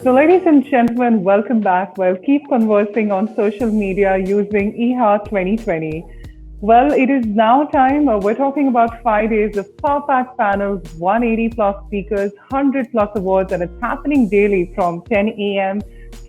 So, ladies and gentlemen, welcome back. Well, keep conversing on social media using EHA 2020. Well, it is now time. We're talking about 5 days of power-packed panels, 180 plus speakers, 100 plus awards, and it's happening daily from 10 a.m.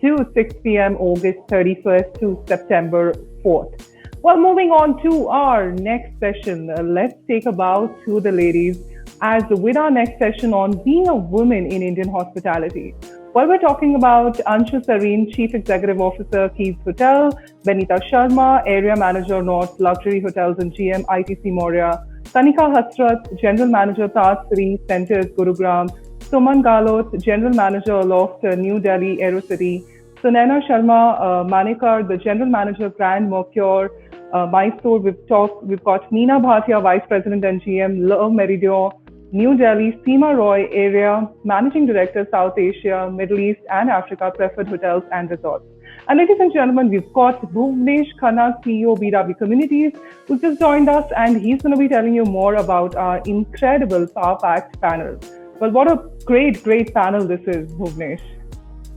to 6 p.m. August 31st to September 4th. Well, moving on to our next session, let's take a bow to the ladies as with our next session on being a woman in Indian hospitality. Well, we're talking about Anshu Sarin, Chief Executive Officer, Keys Hotel, Benita Sharma, Area Manager, North Luxury Hotels and GM, ITC Maurya, Kanika Hasrat, General Manager, Taj 3 Centers, Gurugram, Suman Gahlot, General Manager, Aloft, New Delhi, Aerocity, Sunaina Sharma, Manerker, the General Manager, Grand Mercure, Mysore. We've got Meena, Bhatia, Vice President and GM, Meridien, New Delhi, Seema Roy, Area Managing Director, South Asia, Middle East and Africa, Preferred Hotels and Resorts. And ladies and gentlemen, we've got Bhuvnesh Khanna, CEO, BW Communities, who's just joined us, and he's going to be telling you more about our incredible power-packed panel. Well, what a great panel this is, Bhuvnesh.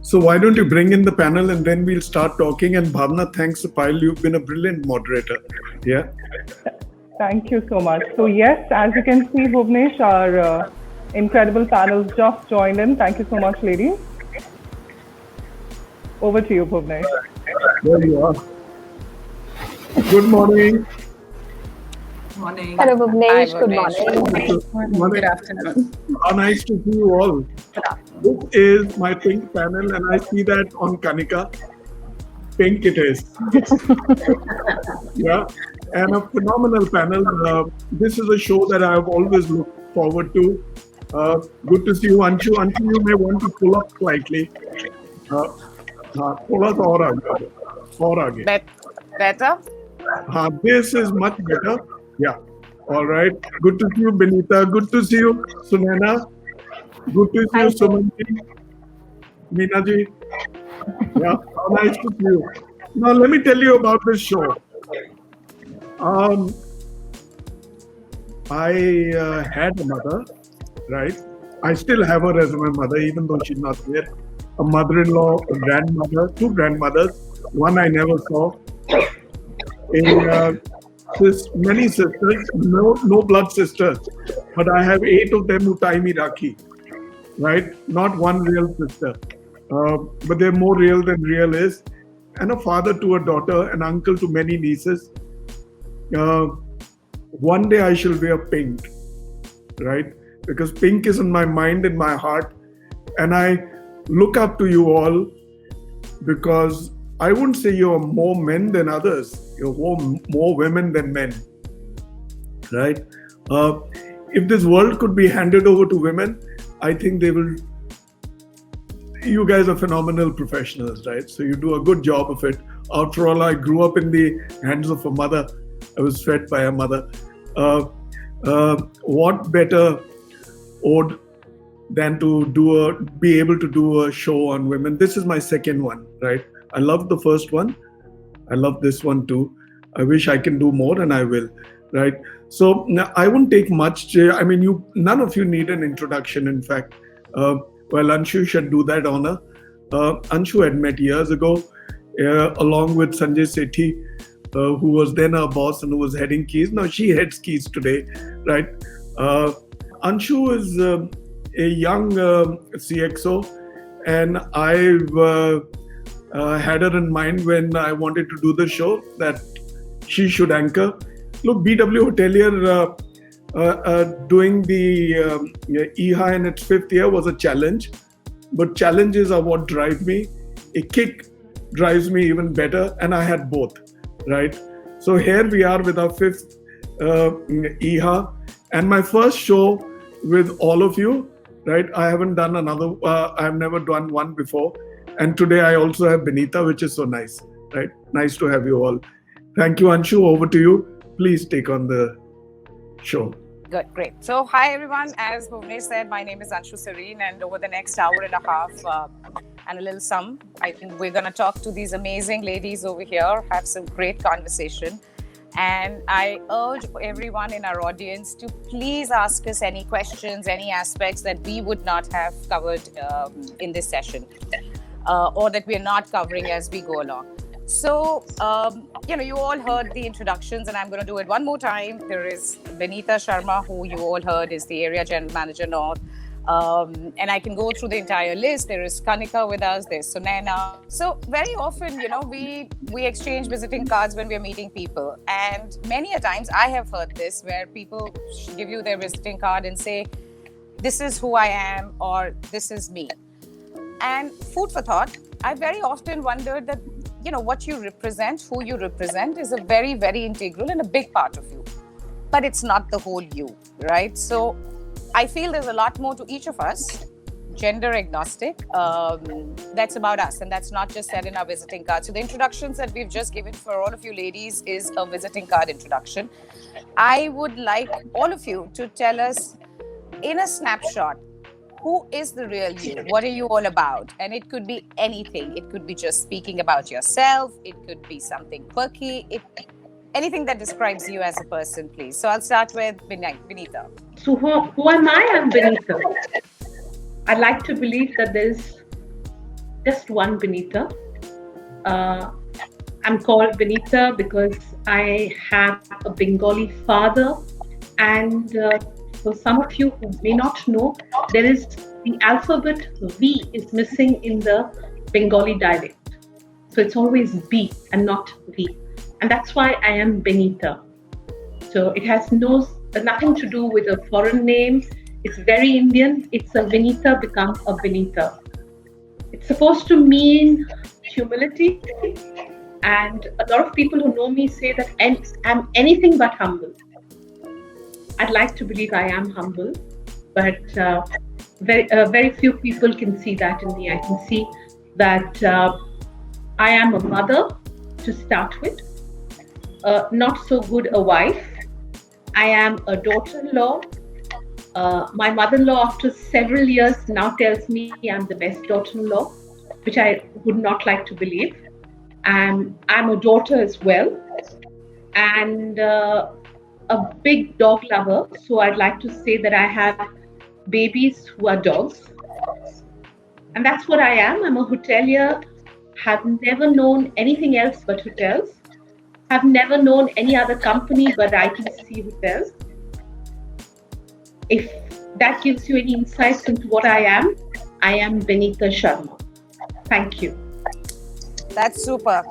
So why don't you bring in the panel and then we'll start talking. And Bhavna, thanks a pile. You've been a brilliant moderator. Yeah. Thank you so much. So yes, as you can see, Bhuvnesh, our incredible panels just joined in. Thank you so much, ladies. Over to you, Bhuvnesh. There you are. Good morning. Morning. Hello, Bhuvnesh. Hi, Good Bhuvnesh. morning. Good afternoon. How nice to see you all. This is my pink panel and I see that on Kanika. Pink it is. Yeah. And a phenomenal panel. This is a show that I've always looked forward to. Good to see you, Anshu. Anshu, you may want to pull up slightly. Pull us or again. Better? This is much better. Yeah. All right. Good to see you, Benita. Good to see you, Sunaina. Good to see you, Suman ji. Meena ji. Yeah. How nice to see you. Now, let me tell you about this show. I had a mother, right? I still have her as my mother, even though she's not there. A mother-in-law, a grandmother, two grandmothers. One I never saw. Many sisters, no blood sisters, but I have 8 of them who tie me Rakhi, right? Not one real sister, but they're more real than real is. And a father to a daughter, an uncle to many nieces. One day I shall wear pink, right? Because pink is in my mind, in my heart. And I look up to you all because I wouldn't say you're more men than others. You're more women than men, right? If this world could be handed over to women, I think they will. You guys are phenomenal professionals, right? So you do a good job of it. After all, I grew up in the hands of a mother. I was fed by a mother. What better ode than to be able to do a show on women? This is my second one, right? I loved the first one. I love this one too. I wish I can do more, and I will, right? So I won't take much. I mean, none of you need an introduction. In fact, well, Anshu should do that honor. Anshu had met years ago, along with Sanjay Sethi, who was then our boss and who was heading Keys. Now she heads Keys today, right? Anshu is a young CXO, and I've had her in mind when I wanted to do the show that she should anchor. Look, BW Hotelier doing the EHA in its 5th year was a challenge, but challenges are what drive me. A kick drives me even better, and I had both, right? So here we are with our 5th EHA, and my first show with all of you, right? I haven't done another, I've never done one before. And today I also have Benita, which is so nice, right? Nice to have you all. Thank you, Anshu. Over to you. Please take on the show. Good, great. So, hi everyone. As Bhuvnesh said, my name is Anshu Sarin, and over the next hour and a half and a little I think we're going to talk to these amazing ladies over here, have some great conversation. And I urge everyone in our audience to please ask us any questions, any aspects that we would not have covered in this session, or that we're not covering as we go along. So, you all heard the introductions, and I'm going to do it one more time. There is Benita Sharma, who you all heard is the Area General Manager North. And I can go through the entire list. There is Kanika with us, there's Sunaina. So very often, we exchange visiting cards when we're meeting people. And many a times I have heard this, where people give you their visiting card and say, this is who I am, or this is me. And food for thought, I very often wondered that, what you represent, who you represent, is a very, very integral and a big part of you. But it's not the whole you, right? So I feel there's a lot more to each of us, gender agnostic. That's about us, and that's not just said in our visiting card. So the introductions that we've just given for all of you ladies is a visiting card introduction. I would like all of you to tell us in a snapshot, who is the real you? What are you all about? And it could be anything. It could be just speaking about yourself. It could be something quirky. Anything that describes you as a person, please. So I'll start with Benita. So who am I? I'm Benita. I like to believe that there's just one Benita. I'm called Benita because I have a Bengali father, and for some of you who may not know, there is the alphabet V is missing in the Bengali dialect. So it's always B and not V. And that's why I am Benita. So it has nothing to do with a foreign name. It's very Indian. It's a Benita become a Benita. It's supposed to mean humility. And a lot of people who know me say that I'm anything but humble. I'd like to believe I am humble, but very few people can see that in me. I can see that I am a mother to start with. Not so good a wife. I am a daughter-in-law. My mother-in-law, after several years, now tells me I'm the best daughter-in-law, which I would not like to believe. I'm a daughter as well, and a big dog lover. So I'd like to say that I have babies who are dogs, and that's what I am. I'm a hotelier. Have never known anything else but hotels. Have never known any other company, but I can see hotels. If that gives you any insights into what I am Benita Sharma. Thank you. That's super.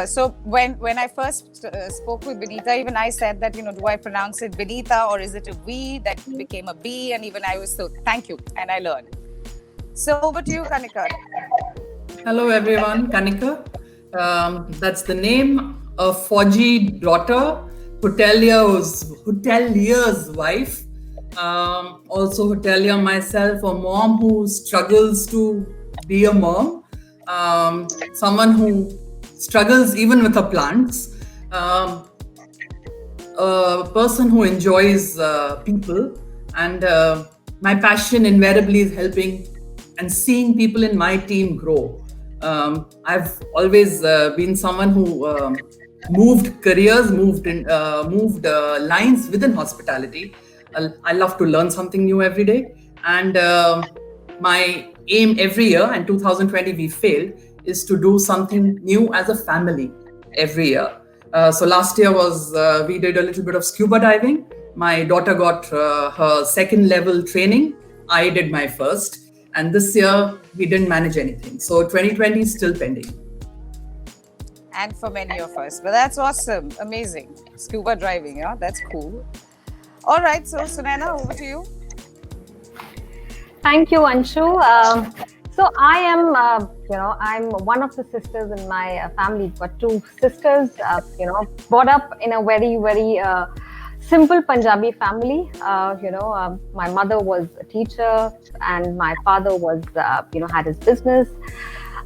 So when I first spoke with Benita, even I said that, do I pronounce it Benita or is it a V that became a B? And even I was thank you. And I learned. So over to you, Kanika. Hello, everyone. Kanika. That's the name. A Fauji daughter, hotelier's wife. Also hotelier myself, a mom who struggles to be a mom. Someone who struggles even with her plants. A person who enjoys people. And my passion invariably is helping and seeing people in my team grow. I've always been someone who moved careers, moved lines within hospitality. I love to learn something new every day. And my aim every year, and 2020 we failed, is to do something new as a family every year. So last year we did a little bit of scuba diving. My daughter got her second level training. I did my first. And this year we didn't manage anything. So 2020 is still pending. And for many of us. But that's awesome. Amazing. Scuba diving, yeah? That's cool. All right. So Sunaina, over to you. Thank you, Anshu. So I am, I'm one of the sisters in my family. I've got two sisters, brought up in a very, very simple Punjabi family. My mother was a teacher and my father was, had his business.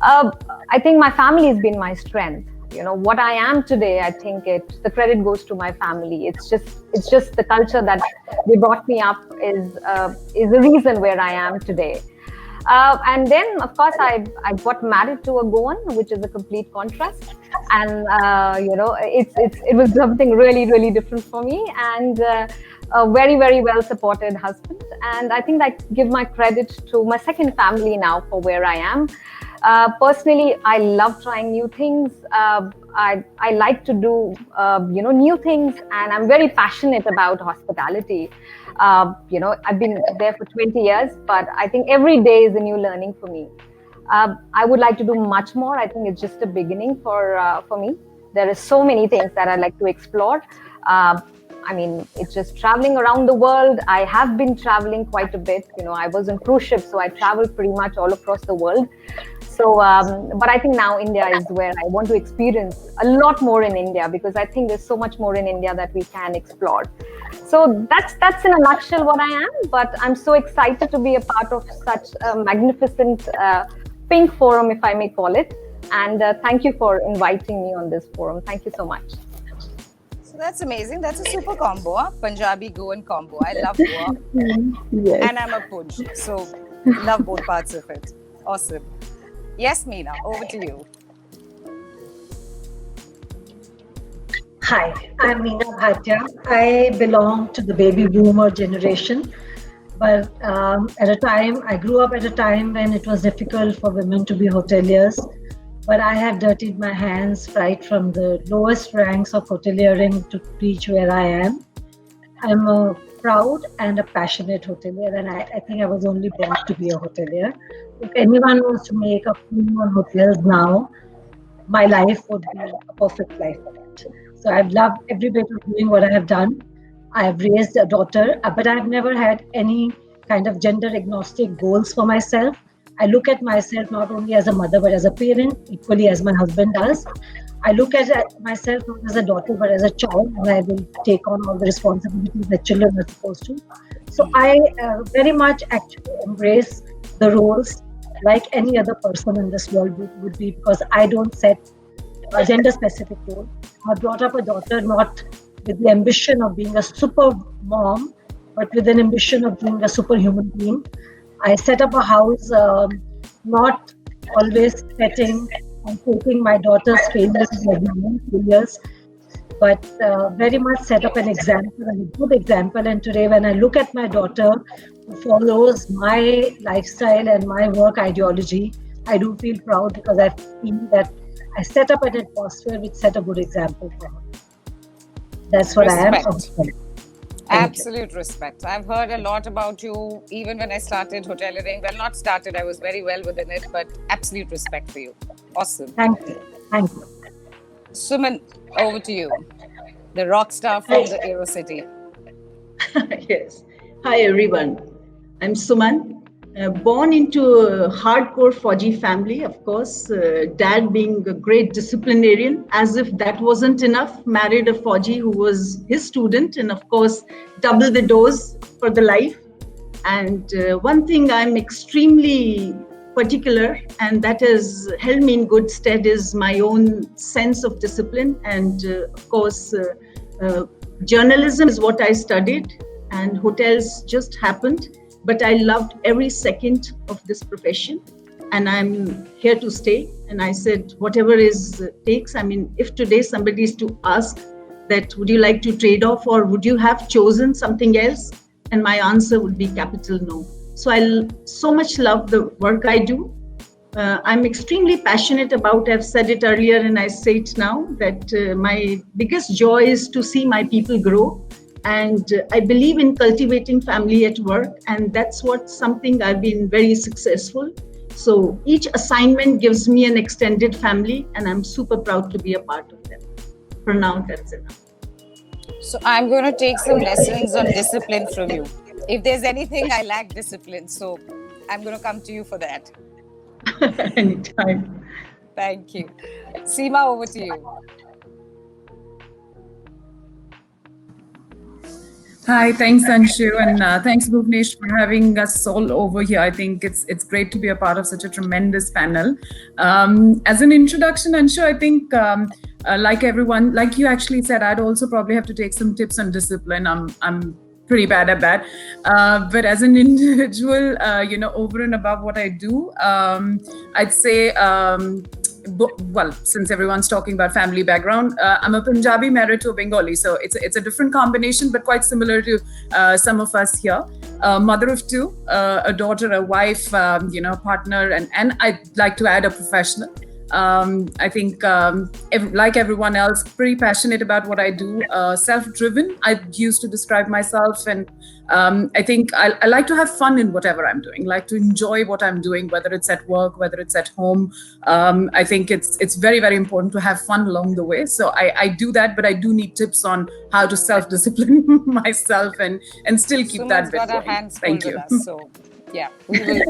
I think my family has been my strength. What I am today, I think the credit goes to my family. It's just the culture that they brought me up is the reason where I am today. And then, of course, I got married to a Goan, which is a complete contrast. And, it was something really, really different for me. And a very, very well supported husband. And I think I give my credit to my second family now for where I am. Personally, I love trying new things. I like to do, new things, and I'm very passionate about hospitality. I've been there for 20 years, but I think every day is a new learning for me. I would like to do much more. I think it's just a beginning for me. There are so many things that I like to explore. It's just traveling around the world. I have been traveling quite a bit. I was on cruise ships, so I traveled pretty much all across the world. So, but I think now India is where I want to experience a lot more in India, because I think there's so much more in India that we can explore. So that's in a nutshell what I am. But I'm so excited to be a part of such a magnificent pink forum, if I may call it. And thank you for inviting me on this forum. Thank you so much. So that's amazing. That's a super combo, huh? Punjabi Goan combo. I love Goa. Yes. And I'm a Punj, so love both parts of it. Awesome. Yes, Meena, over to you. Hi, I'm Meena Bhatia. I belong to the baby boomer generation, but I grew up at a time when it was difficult for women to be hoteliers. But I have dirtied my hands right from the lowest ranks of hoteliering to reach where I am. I'm a proud and a passionate hotelier, and I think I was only born to be a hotelier. If anyone was to make a film on hotels now, my life would be a perfect life for it. So I've loved every bit of doing what I have done. I have raised a daughter, but I've never had any kind of gender agnostic goals for myself. I look at myself not only as a mother, but as a parent, equally as my husband does. I look at myself not as a daughter, but as a child, and I will take on all the responsibilities that children are supposed to. So I very much actually embrace the roles like any other person in this world would be, because I don't set a gender-specific role. I brought up a daughter not with the ambition of being a super mom, but with an ambition of being a superhuman being. I set up a house, not always setting and taking my daughter's failures as my own failures, but very much set up an example and a good example. And today, when I look at my daughter who follows my lifestyle and my work ideology, I do feel proud, because I feel that I set up an atmosphere which set a good example for her. That's what Respect. I am. Absolute respect. I've heard a lot about you even when I started hoteliering. Well, not started, I was very well within it, but absolute respect for you. Awesome. Thank you. Thank you. Suman, over to you. The rock star from the Aerocity. Yes. Hi, everyone. I'm Suman. Born into a hardcore Fauji family, of course. Dad being a great disciplinarian, as if that wasn't enough. Married a Fauji who was his student, and of course, double the dose for the life. And one thing I'm extremely particular, and that has held me in good stead, is my own sense of discipline. And of course, journalism is what I studied, and hotels just happened. But I loved every second of this profession, and I'm here to stay. And I said, whatever is takes. I mean, if today somebody is to ask that, would you like to trade off, or would you have chosen something else? And my answer would be capital no. So I so much love the work I do. I'm extremely passionate about, I've said it earlier and I say it now, that my biggest joy is to see my people grow. And I believe in cultivating family at work, and that's what something I've been very successful. So each assignment gives me an extended family, and I'm super proud to be a part of them. For now, that's enough. So I'm going to take some lessons on discipline from you. If there's anything, I lack discipline. So I'm going to come to you for that. Anytime. Thank you. Seema, over to you. Hi, thanks Anshu, and thanks Bhuvnesh for having us all over here. I think it's great to be a part of such a tremendous panel. As an introduction, Anshu, I think like everyone, like you actually said, I'd also probably have to take some tips on discipline. I'm pretty bad at that. But as an individual, over and above what I do, I'd say, well, since everyone's talking about family background, I'm a Punjabi married to a Bengali, so it's a different combination, but quite similar to some of us here. Mother of two, a daughter, a wife, partner, and I'd like to add a professional. I think, like everyone else, pretty passionate about what I do, self-driven. I used to describe myself, and I think I like to have fun in whatever I'm doing, like to enjoy what I'm doing, whether it's at work, whether it's at home. I think it's very, very important to have fun along the way. So I do that, but I do need tips on how to self-discipline myself and still keep Suman's that bit got her going. hands full Thank with you. us, so yeah, we will.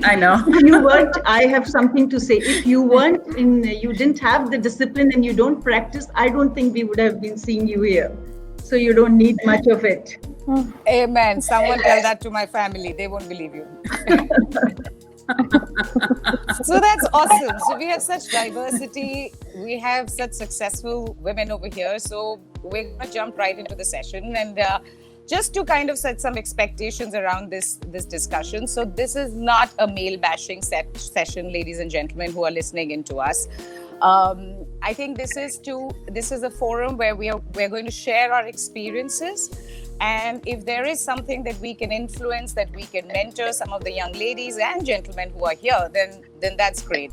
I know. If you weren't, I have something to say. If you you didn't have the discipline and you don't practice, I don't think we would have been seeing you here. So you don't need much of it. Amen. Someone tell that to my family. They won't believe you. So that's awesome. So we have such diversity. We have such successful women over here. So we're going to jump right into the session. And just to kind of set some expectations around this discussion. So this is not a male bashing session, ladies and gentlemen who are listening in to us. I think this is a forum where we're going to share our experiences. And if there is something that we can influence, that we can mentor some of the young ladies and gentlemen who are here, then that's great.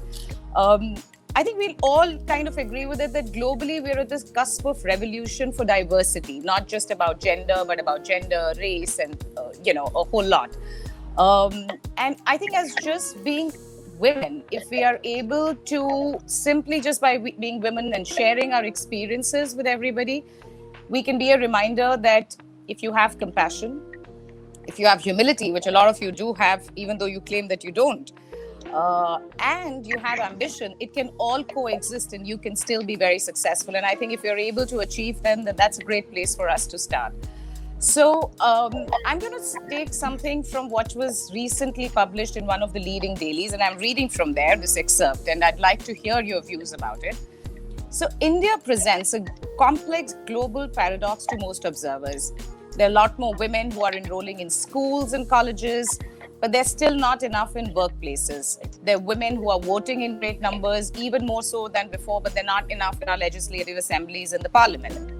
I think we'll all kind of agree with it that globally we're at this cusp of revolution for diversity, not just about gender, but about gender, race, and a whole lot. And I think as just being women, if we are able to simply just by being women and sharing our experiences with everybody, we can be a reminder that if you have compassion, if you have humility, which a lot of you do have, even though you claim that you don't, and you have ambition, it can all coexist and you can still be very successful. And I think if you're able to achieve them, then that's a great place for us to start. So I'm going to take something from what was recently published in one of the leading dailies, and I'm reading from there this excerpt, and I'd like to hear your views about it. So India presents a complex global paradox to most observers. There are a lot more women who are enrolling in schools and colleges, but there's still not enough in workplaces. There are women who are voting in great numbers, even more so than before, but they're not enough in our legislative assemblies and the parliament.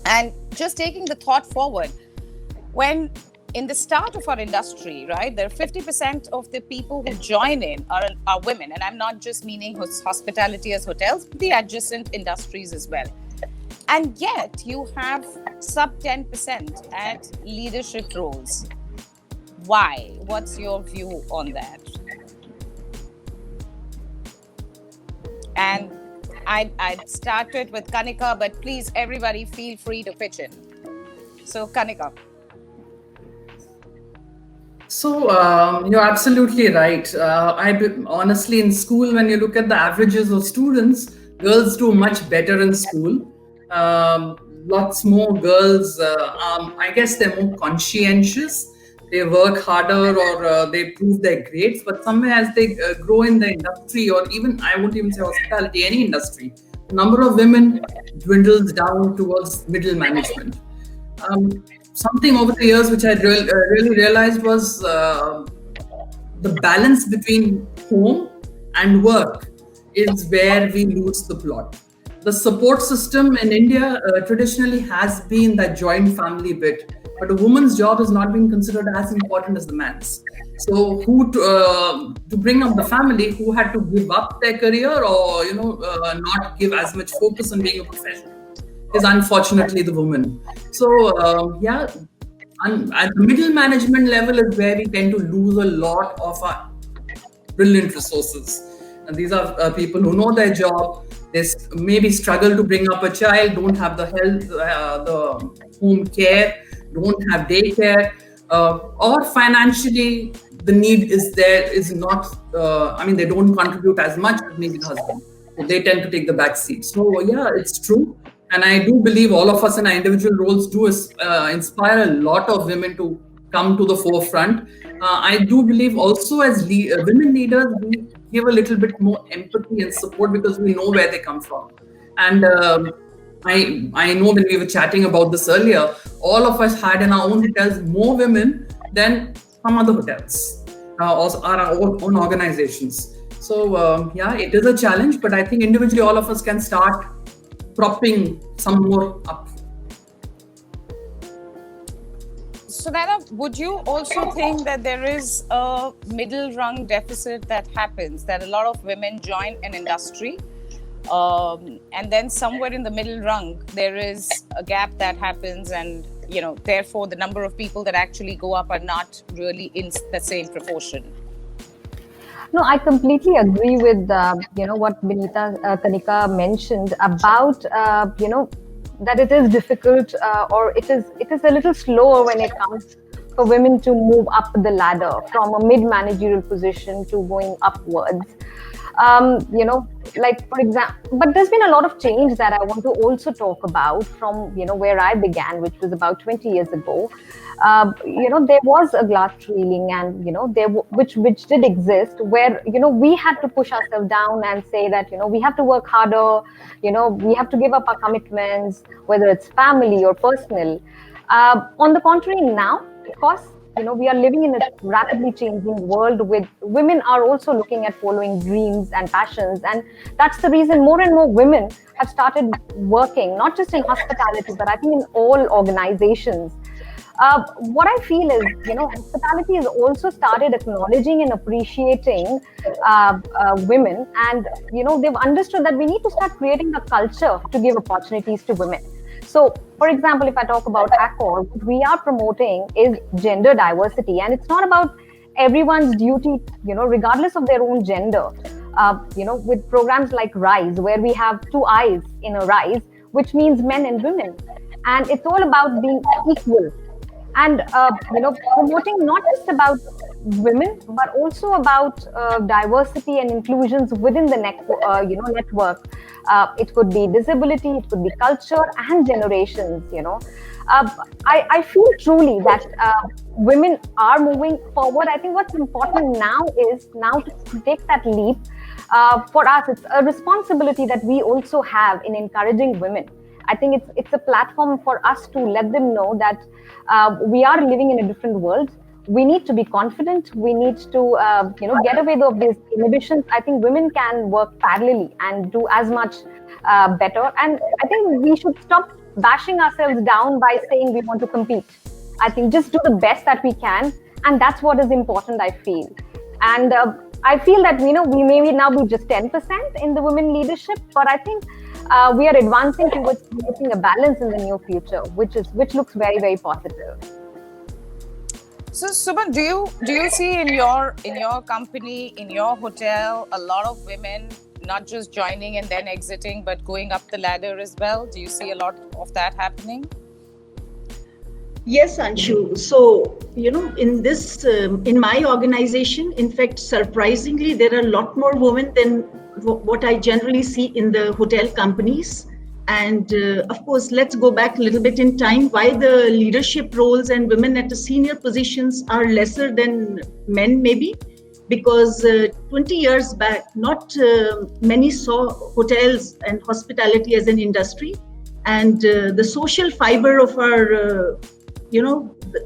And just taking the thought forward, when in the start of our industry, right, there are 50% of the people who join in are women. And I'm not just meaning hospitality as hotels, but the adjacent industries as well. And yet you have sub 10% at leadership roles. Why? What's your view on that? And I'd start it with Kanika, but please, everybody, feel free to pitch in. So, Kanika. So you're absolutely right. Honestly, in school, when you look at the averages of students, girls do much better in school. Lots more girls, I guess they're more conscientious. They work harder or they prove their grades, but somewhere as they grow in the industry, or even, I won't even say hospitality, any industry, the number of women dwindles down towards middle management. Something over the years which I really realized was the balance between home and work is where we lose the plot. The support system in India traditionally has been that joint family bit, but a woman's job is not being considered as important as the man's. So who to bring up the family, who had to give up their career or not give as much focus on being a professional is unfortunately the woman. So at the middle management level is where we tend to lose a lot of our brilliant resources. And these are people who know their job. They maybe struggle to bring up a child, don't have the health, the home care, don't have daycare, or financially the need is there, is not, they don't contribute as much as maybe the husband. So they tend to take the back seat. So yeah, it's true. And I do believe all of us in our individual roles do inspire a lot of women to come to the forefront. I do believe also as women leaders, we give a little bit more empathy and support because we know where they come from. And I know when we were chatting about this earlier, all of us had in our own hotels more women than some other hotels or our own organizations. So yeah, it is a challenge, but I think individually all of us can start propping some more up. Sunaina, would you also think that there is a middle rung deficit that happens, that a lot of women join an industry and then somewhere in the middle rung, there is a gap that happens and, therefore the number of people that actually go up are not really in the same proportion? No, I completely agree with what Benita Kanika mentioned about that it is difficult or it is a little slower when it comes for women to move up the ladder from a mid-managerial position to going upwards. Like for example, but there's been a lot of change that I want to also talk about from where I began, which was about 20 years ago. There was a glass ceiling, and which did exist, where we had to push ourselves down and say that we have to work harder, we have to give up our commitments, whether it's family or personal. On the contrary, now, of course, we are living in a rapidly changing world with women are also looking at following dreams and passions. And that's the reason more and more women have started working, not just in hospitality, but I think in all organizations. What I feel is, hospitality has also started acknowledging and appreciating women. And, they've understood that we need to start creating a culture to give opportunities to women. So, for example, if I talk about Accor, what we are promoting is gender diversity. And it's not about everyone's duty, regardless of their own gender. With programs like RISE, where we have 2 eyes in a RISE, which means men and women. And it's all about being equal. And, promoting not just about women, but also about diversity and inclusions within the network. It could be disability, it could be culture and generations, I feel truly that women are moving forward. I think what's important now is to take that leap. For us, it's a responsibility that we also have in encouraging women. I think it's a platform for us to let them know that we are living in a different world. We need to be confident. We need to, get away of these inhibitions. I think women can work parallelly and do as much better. And I think we should stop bashing ourselves down by saying we want to compete. I think just do the best that we can. And that's what is important, I feel. And I feel that, we may now be just 10% in the women leadership, but I think we are advancing towards creating a balance in the near future, which looks very, very positive. So, Suman, do you see in your company, in your hotel, a lot of women not just joining and then exiting, but going up the ladder as well? Do you see a lot of that happening? Yes, Anshu. So, in this, in my organization, in fact, surprisingly, there are a lot more women than what I generally see in the hotel companies. And of course, let's go back a little bit in time. Why the leadership roles and women at the senior positions are lesser than men, maybe? Because 20 years back, not many saw hotels and hospitality as an industry. And the social fiber of our,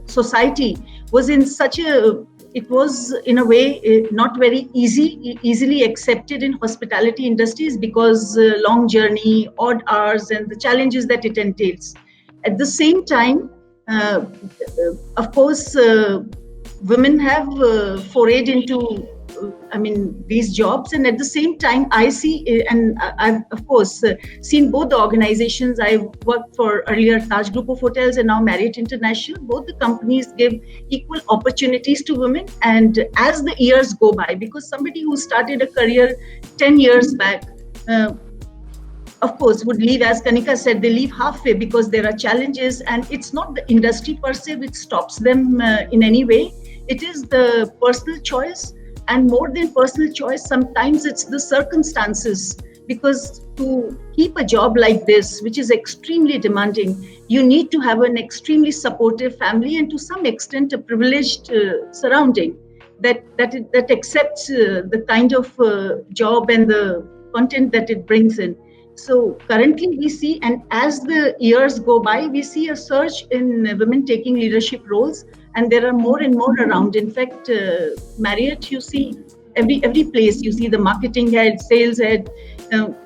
society was in such a, it was in a way not very easily accepted in hospitality industries because long journey, odd hours, and the challenges that it entails. At the same time, of course, women have forayed into these jobs, and at the same time I see, and I've of course seen both the organizations. I worked for earlier Taj Group of Hotels and now Marriott International. Both the companies give equal opportunities to women, and as the years go by, because somebody who started a career 10 years back of course would leave, as Kanika said, they leave halfway because there are challenges, and it's not the industry per se which stops them in any way. It is the personal choice. And more than personal choice, sometimes it's the circumstances, because to keep a job like this, which is extremely demanding, you need to have an extremely supportive family and to some extent a privileged surrounding that accepts the kind of job and the content that it brings in. So currently we see, and as the years go by, we see a surge in women taking leadership roles, and there are more and more around. In fact, Marriott, you see every place, you see the marketing head, sales head,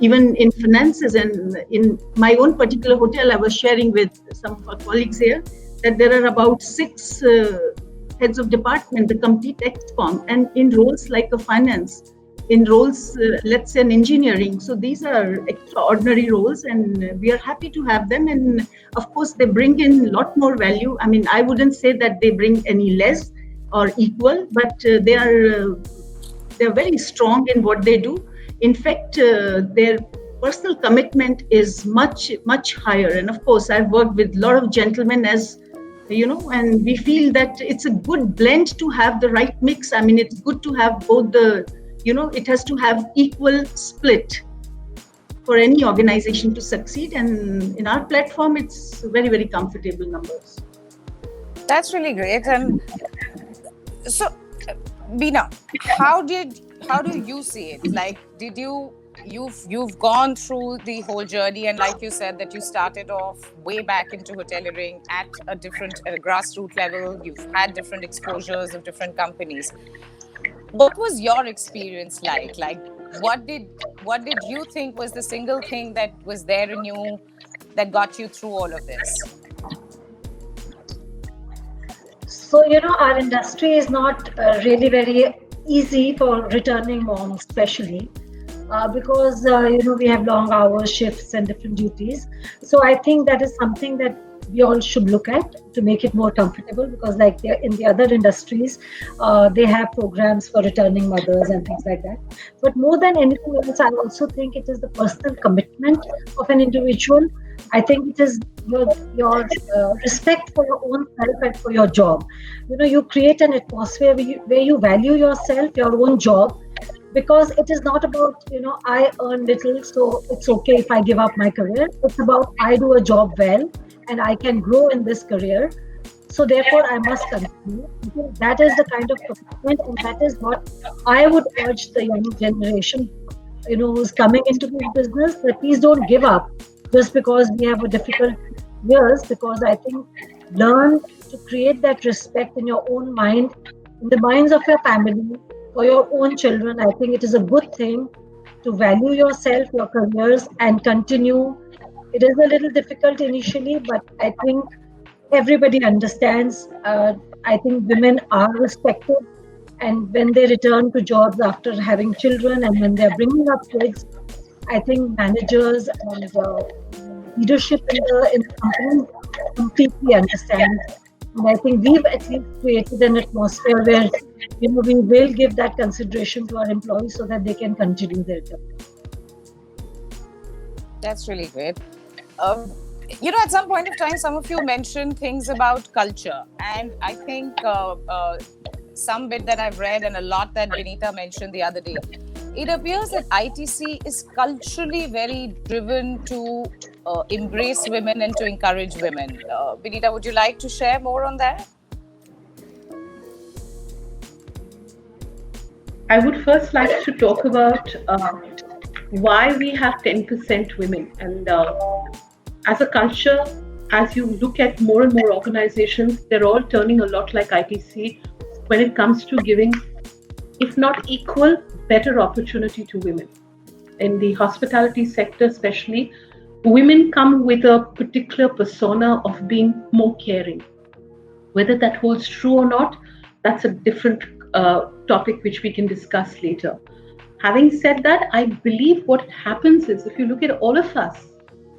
even in finances. And in my own particular hotel, I was sharing with some of our colleagues here that there are about 6 heads of department, the complete excom, and in roles like a finance, in roles, let's say in engineering. So these are extraordinary roles, and we are happy to have them. And of course, they bring in a lot more value. I mean, I wouldn't say that they bring any less or equal, but they're very strong in what they do. In fact, their personal commitment is much, much higher. And of course, I've worked with a lot of gentlemen, as you know, and we feel that it's a good blend to have the right mix. I mean, it's good to have both it has to have equal split for any organization to succeed. And in our platform, it's very, very comfortable numbers. That's really great. And so, Meena, how do you see it? Like, you've gone through the whole journey, and like you said, that you started off way back into hotelering at a grassroots level. You've had different exposures of different companies. What was your experience like? Like, what did you think was the single thing that was there in you that got you through all of this? So, our industry is not really very easy for returning moms, especially because, we have long hours, shifts, and different duties. So I think that is something that we all should look at to make it more comfortable, because like in the other industries, they have programs for returning mothers and things like that. But more than anything else, I also think it is the personal commitment of an individual. I think it is your respect for your own self and for your job. You create an atmosphere where you value yourself, your own job, because it is not about, I earn little, so it's okay if I give up my career. It's about I do a job well, and I can grow in this career. So therefore, I must continue. That is the kind of commitment, and that is what I would urge the young generation, who's coming into this business, that please don't give up just because we have a difficult years, because I think learn to create that respect in your own mind, in the minds of your family, for your own children. I think it is a good thing to value yourself, your careers, and continue. It is a little difficult initially, but I think everybody understands. I think women are respected, and when they return to jobs after having children and when they're bringing up kids, I think managers and leadership in the company completely understand. And I think we've at least created an atmosphere where we will give that consideration to our employees so that they can continue their job. That's really great. At some point of time, some of you mentioned things about culture, and I think some bit that I've read and a lot that Benita mentioned the other day, it appears that ITC is culturally very driven to embrace women and to encourage women. Benita, would you like to share more on that? I would first like to talk about why we have 10% women. And as a culture, as you look at more and more organizations, they're all turning a lot like ITC when it comes to giving, if not equal, better opportunity to women. In the hospitality sector especially, women come with a particular persona of being more caring. Whether that holds true or not, that's a different topic which we can discuss later. Having said that, I believe what happens is, if you look at all of us,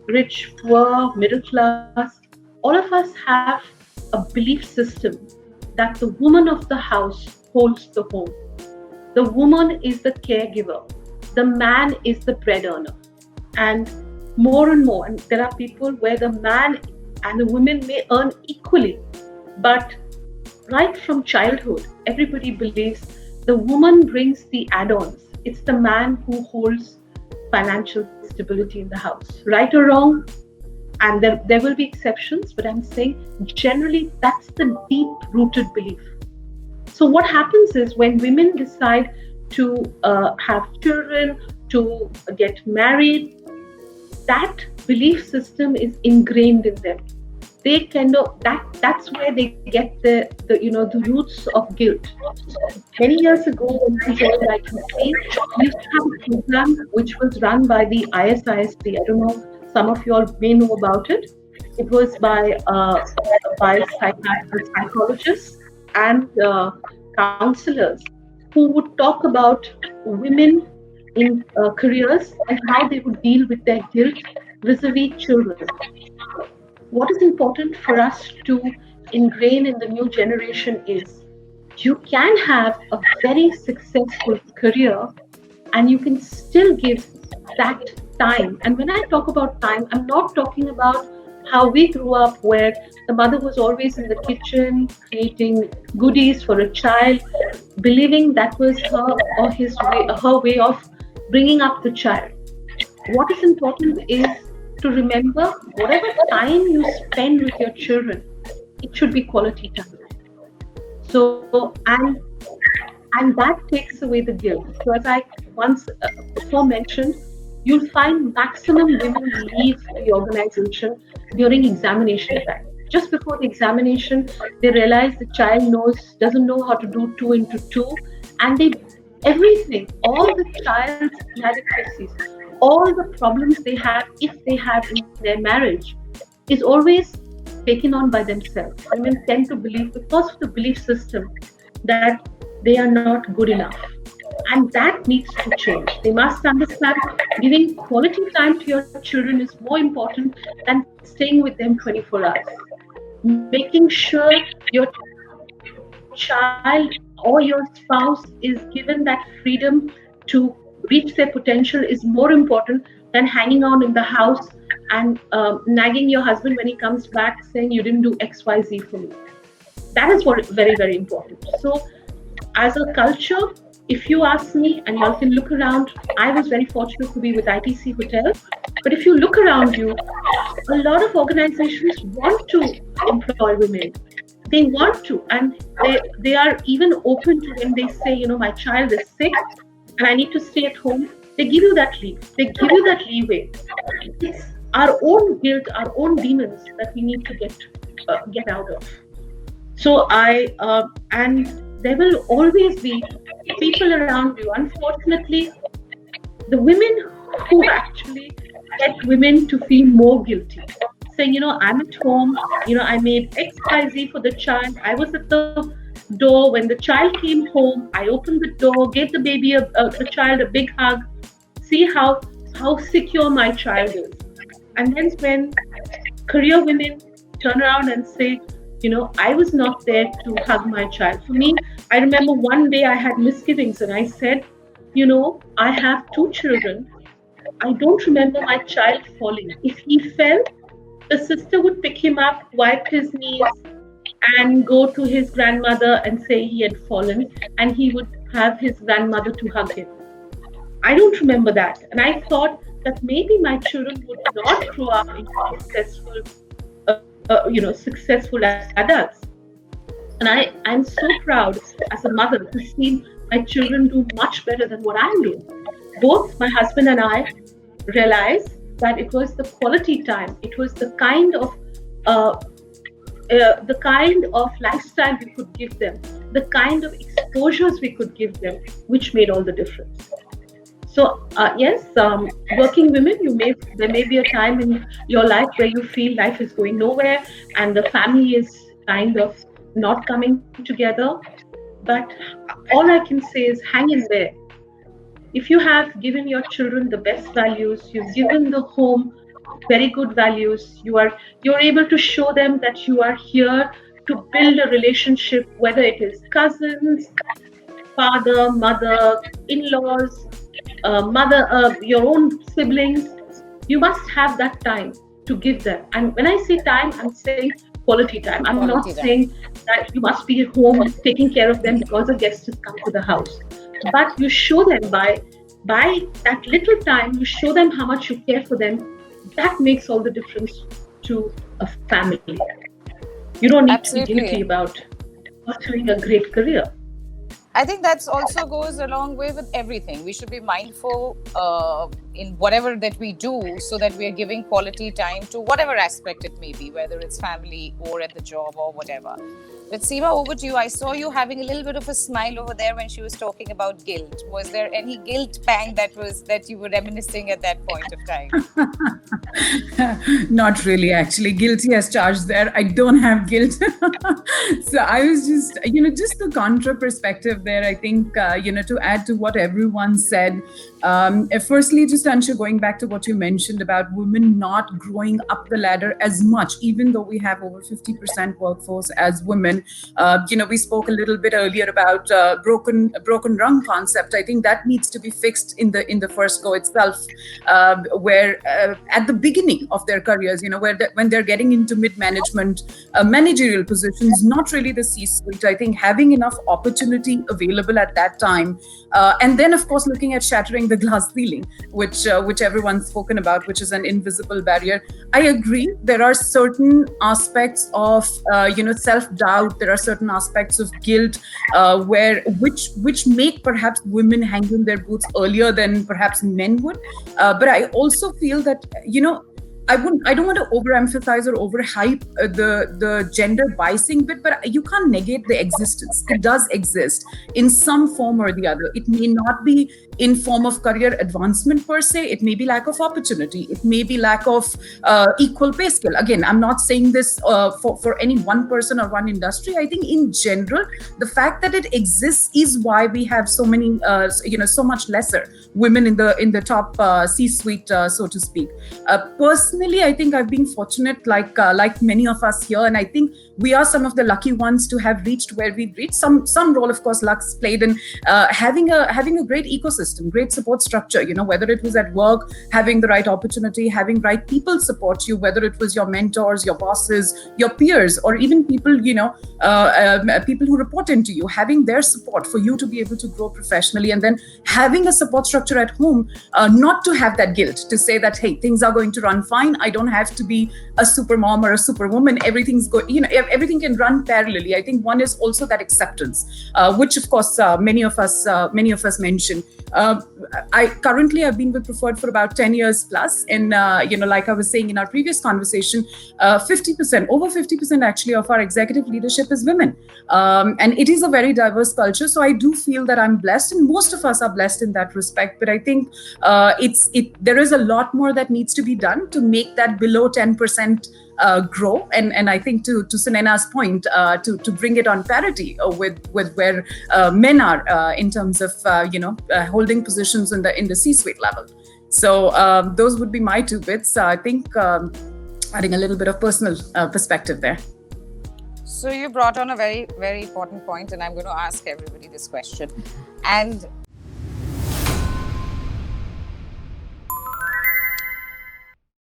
rich, poor, middle class, all of us have a belief system that the woman of the house holds the home. The woman is the caregiver. The man is the bread earner. And more and more, and there are people where the man and the women may earn equally, but right from childhood, everybody believes the woman brings the add-ons. It's the man who holds financial stability in the house. Right or wrong, and there will be exceptions, but I'm saying generally that's the deep-rooted belief. So what happens is when women decide to have children, to get married, that belief system is ingrained in them. They that's where they get the roots of guilt. Many years ago, when I joined ITC, we used to have a program which was run by the ISISD. I don't know, some of you all may know about it. It was by psychologists and counselors who would talk about women in careers and how they would deal with their guilt vis-a-vis children. What is important for us to ingrain in the new generation is you can have a very successful career and you can still give that time. And when I talk about time, I'm not talking about how we grew up where the mother was always in the kitchen creating goodies for a child, believing that was her way of bringing up the child. What is important is to remember whatever time you spend with your children, it should be quality time. So, and that takes away the guilt. So as I once before mentioned, you'll find maximum women leave the organization during examination time. Just before the examination, they realize the child doesn't know how to do 2 into 2, and all the child's inadequacies, all the problems they have, if they have in their marriage, is always taken on by themselves. Women tend to believe, because of the belief system, that they are not good enough. And that needs to change. They must understand giving quality time to your children is more important than staying with them 24 hours. Making sure your child or your spouse is given that freedom to reach their potential is more important than hanging on in the house and nagging your husband when he comes back saying you didn't do XYZ for me. That is what is very, very important. So as a culture, if you ask me, and you all can look around, I was very fortunate to be with ITC Hotel. But if you look around you, a lot of organizations want to employ women. They want to, and they are even open to when they say, my child is sick and I need to stay at home. They give you that leave. They give you that leeway. It's our own guilt, our own demons that we need to get out of. So and there will always be people around you. Unfortunately, the women who actually get women to feel more guilty, saying, I'm at home, I made XYZ for the child. I was at the door when the child came home. I opened the door, gave the baby, the child a big hug. See how secure my child is. And then when career women turn around and say, I was not there to hug my child. For me, I remember one day I had misgivings and I said, I have 2 children. I don't remember my child falling. If he fell, the sister would pick him up, wipe his knees, and go to his grandmother and say he had fallen, and he would have his grandmother to hug him. I don't remember that. And I thought that maybe my children would not grow up into successful adults. And I'm so proud as a mother to see my children do much better than what I'm doing. Both my husband and I realized that it was the quality time, it was the kind of lifestyle we could give them, the kind of exposures we could give them, which made all the difference. So yes, working women, there may be a time in your life where you feel life is going nowhere and the family is kind of not coming together. But all I can say is hang in there. If you have given your children the best values, you've given the home very good values, you're able to show them that you are here to build a relationship, whether it is cousins, father, mother, in-laws, your own siblings, you must have that time to give them. And when I say time, I'm saying quality time. I'm not saying that you must be at home taking care of them because a guest has come to the house. But you show them by that little time, you show them how much you care for them. That makes all the difference to a family. You don't need to be guilty about pursuing a great career. I think that also goes a long way with everything. We should be mindful in whatever that we do, so that we are giving quality time to whatever aspect it may be, whether it's family or at the job or whatever. But Seema, over to you. I saw you having a little bit of a smile over there when she was talking about guilt. Was there any guilt pang that you were reminiscing at that point of time? Not really, actually. Guilty as charged there. I don't have guilt. So I was just, just the contra perspective there. I think, to add to what everyone said. Firstly, just Anshu, going back to what you mentioned about women not growing up the ladder as much, even though we have over 50% workforce as women. We spoke a little bit earlier about broken rung concept. I think that needs to be fixed in the first go itself, where at the beginning of their careers, when they're getting into mid-management, managerial positions, not really the C-suite. I think having enough opportunity available at that time, and then of course looking at shattering the glass ceiling, which everyone's spoken about, which is an invisible barrier. I agree. There are certain aspects of self-doubt. There are certain aspects of guilt which make perhaps women hang in their boots earlier than perhaps men would. But I also feel that I don't want to overemphasize or overhype the gender biasing bit, but you can't negate the existence. It does exist in some form or the other. It may not be in form of career advancement per se. It may be lack of opportunity. It may be lack of equal pay scale. Again, I'm not saying this for any one person or one industry. I think in general, the fact that it exists is why we have so many, so much lesser women in the top C-suite, so to speak. Personally, I think I've been fortunate, like many of us here, and I think we are some of the lucky ones to have reached where we've reached. Some role, of course, luck's played in having a great ecosystem, great support structure. Whether it was at work, having the right opportunity, having right people support you, whether it was your mentors, your bosses, your peers, or even people people who report into you, having their support for you to be able to grow professionally, and then having a support structure at home, not to have that guilt to say that, hey, things are going to run fine. I don't have to be a super mom or a superwoman. Everything's going, everything can run parallelly. I think one is also that acceptance, which of course many of us mention. I've been with Preferred for about 10 years plus, and like I was saying in our previous conversation, over 50% actually of our executive leadership is women, and it is a very diverse culture. So I do feel that I'm blessed, and most of us are blessed in that respect. But I think there is a lot more that needs to be done to make that below 10% grow, and I think to Sunaina's point, to bring it on parity with where men are in terms of holding positions in the C-suite level. So those would be my two bits. I think adding a little bit of personal perspective there. So you brought on a very, very important point, and I'm going to ask everybody this question. And